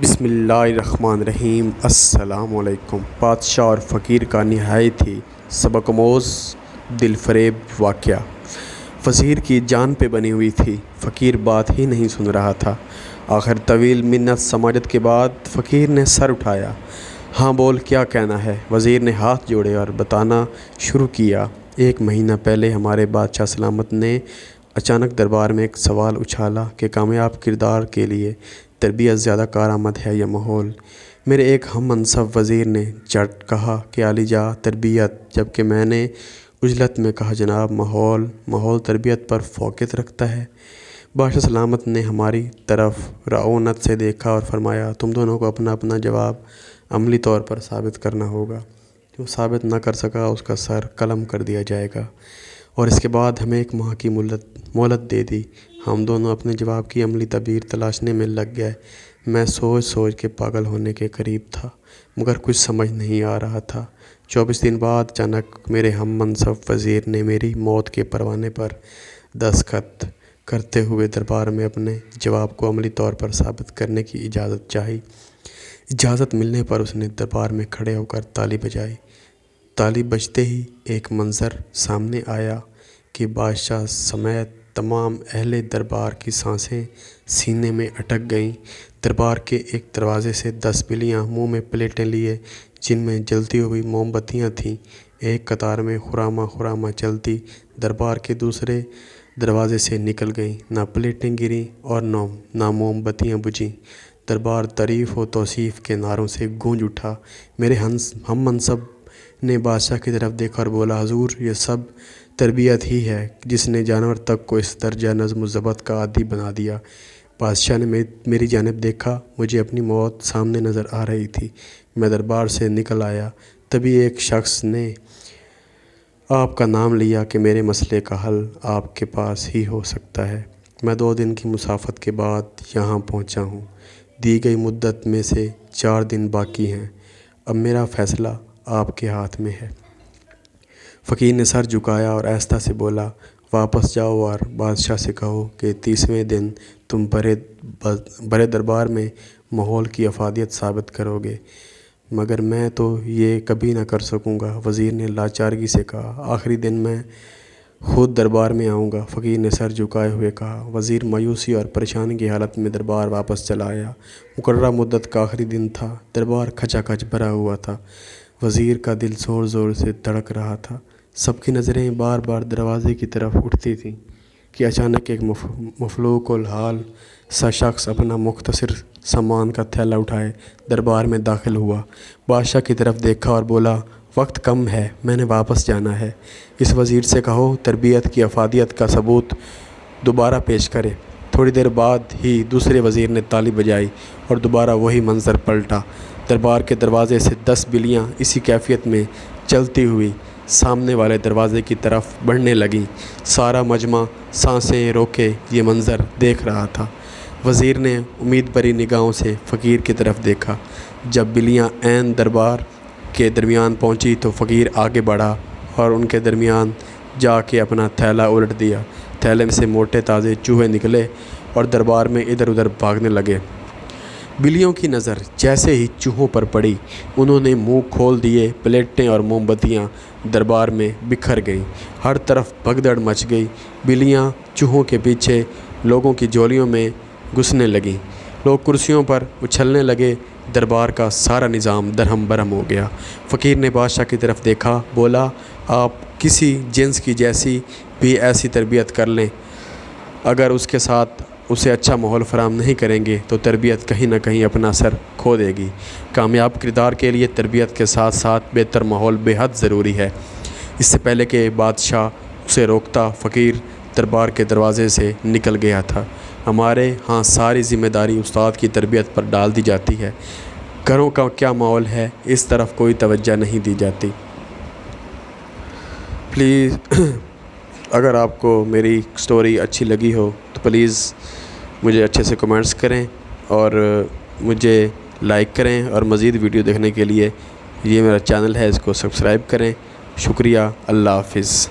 بسم اللہ الرحمن الرحیم۔ السلام علیکم۔ بادشاہ اور فقیر کا نہایت ہی سبق آموز دل فریب واقعہ۔ وزیر کی جان پہ بنی ہوئی تھی، فقیر بات ہی نہیں سن رہا تھا۔ آخر طویل منت سماجت کے بعد فقیر نے سر اٹھایا۔ ہاں بول، کیا کہنا ہے؟ وزیر نے ہاتھ جوڑے اور بتانا شروع کیا۔ 1 مہینہ پہلے ہمارے بادشاہ سلامت نے اچانک دربار میں ایک سوال اچھالا کہ کامیاب کردار کے لیے تربیت زیادہ کارآمد ہے یا ماحول؟ میرے ایک ہم منصب وزیر نے جھٹ کہا کہ عالی جا تربیت، جبکہ میں نے عجلت میں کہا جناب ماحول تربیت پر فوقیت رکھتا ہے۔ بادشاہ سلامت نے ہماری طرف رعونت سے دیکھا اور فرمایا تم دونوں کو اپنا اپنا جواب عملی طور پر ثابت کرنا ہوگا۔ جو ثابت نہ کر سکا اس کا سر قلم کر دیا جائے گا، اور اس کے بعد ہمیں 1 ماہ کی مہلت دے دی۔ ہم دونوں اپنے جواب کی عملی تعبیر تلاشنے میں لگ گئے۔ میں سوچ کے پاگل ہونے کے قریب تھا، مگر کچھ سمجھ نہیں آ رہا تھا۔ 24 دن بعد اچانک میرے ہم منصب وزیر نے میری موت کے پروانے پر دستخط کرتے ہوئے دربار میں اپنے جواب کو عملی طور پر ثابت کرنے کی اجازت چاہی۔ اجازت ملنے پر اس نے دربار میں کھڑے ہو کر تالی بجائی۔ تالی بجتے ہی ایک منظر سامنے آیا کہ بادشاہ سمیت تمام اہل دربار کی سانسیں سینے میں اٹک گئیں۔ دربار کے ایک دروازے سے 10 بلیاں منہ میں پلیٹیں لیے، جن میں جلتی ہوئی موم بتیاں تھیں، ایک قطار میں خرامہ چلتی دربار کے دوسرے دروازے سے نکل گئیں۔ نہ پلیٹیں گریں اور نہ موم بتیاں بجھیں۔ دربار تعریف و توصیف کے نعروں سے گونج اٹھا۔ میرے ہم منصب نے بادشاہ کی طرف دیکھا اور بولا حضور، یہ سب تربیت ہی ہے جس نے جانور تک کو اس درجہ نظم و ضبط کا عادی بنا دیا۔ بادشاہ نے میری جانب دیکھا، مجھے اپنی موت سامنے نظر آ رہی تھی۔ میں دربار سے نکل آیا، تبھی ایک شخص نے آپ کا نام لیا کہ میرے مسئلے کا حل آپ کے پاس ہی ہو سکتا ہے۔ میں 2 دن کی مسافت کے بعد یہاں پہنچا ہوں۔ دی گئی مدت میں سے 4 دن باقی ہیں۔ اب میرا فیصلہ آپ کے ہاتھ میں ہے۔ فقیر نے سر جھکایا اور آہستہ سے بولا واپس جاؤ اور بادشاہ سے کہو کہ 30ویں دن تم برے دربار میں ماحول کی افادیت ثابت کرو گے، مگر میں تو یہ کبھی نہ کر سکوں گا، وزیر نے لاچارگی سے کہا۔ آخری دن میں خود دربار میں آؤں گا، فقیر نے سر جھکائے ہوئے کہا۔ وزیر مایوسی اور پریشانی کی حالت میں دربار واپس چلا آیا۔ مقررہ مدت کا آخری دن تھا، دربار کھچا کھچ بھرا ہوا تھا۔ وزیر کا دل زور سے دھڑک رہا تھا۔ سب کی نظریں بار بار دروازے کی طرف اٹھتی تھیں کہ اچانک ایک مفلوج الحال سا شخص اپنا مختصر سامان کا تھیلا اٹھائے دربار میں داخل ہوا۔ بادشاہ کی طرف دیکھا اور بولا وقت کم ہے، میں نے واپس جانا ہے۔ اس وزیر سے کہو تربیت کی افادیت کا ثبوت دوبارہ پیش کرے۔ تھوڑی دیر بعد ہی دوسرے وزیر نے تالی بجائی اور دوبارہ وہی منظر پلٹا۔ دربار کے دروازے سے 10 بلیاں اسی کیفیت میں چلتی ہوئی سامنے والے دروازے کی طرف بڑھنے لگیں۔ سارا مجمع سانسیں روکے یہ منظر دیکھ رہا تھا۔ وزیر نے امید بھری نگاہوں سے فقیر کی طرف دیکھا۔ جب بلیاں عین دربار کے درمیان پہنچی تو فقیر آگے بڑھا اور ان کے درمیان جا کے اپنا تھیلا الٹ دیا۔ تھیلے میں سے موٹے تازے چوہے نکلے اور دربار میں ادھر ادھر بھاگنے لگے۔ بلیوں کی نظر جیسے ہی چوہوں پر پڑی، انہوں نے منہ کھول دیے۔ پلیٹیں اور موم بتیاں دربار میں بکھر گئیں، ہر طرف بھگدڑ مچ گئی۔ بلیاں چوہوں کے پیچھے لوگوں کی جھولیوں میں گھسنے لگیں، لوگ کرسیوں پر اچھلنے لگے، دربار کا سارا نظام درہم برہم ہو گیا۔ فقیر نے بادشاہ کی طرف دیکھا، بولا آپ کسی جنس کی جیسی بھی ایسی تربیت کر لیں، اگر اس کے ساتھ اسے اچھا ماحول فراہم نہیں کریں گے تو تربیت کہیں نہ کہیں اپنا اثر کھو دے گی۔ کامیاب کردار کے لیے تربیت کے ساتھ ساتھ بہتر ماحول بے حد ضروری ہے۔ اس سے پہلے کہ بادشاہ اسے روکتا، فقیر دربار کے دروازے سے نکل گیا تھا۔ ہمارے ہاں ساری ذمہ داری استاد کی تربیت پر ڈال دی جاتی ہے، گھروں کا کیا ماحول ہے اس طرف کوئی توجہ نہیں دی جاتی۔ پلیز اگر آپ کو میری سٹوری اچھی لگی ہو تو پلیز مجھے اچھے سے کمنٹس کریں اور مجھے لائک کریں، اور مزید ویڈیو دیکھنے کے لیے یہ میرا چینل ہے، اس کو سبسکرائب کریں۔ شکریہ، اللہ حافظ۔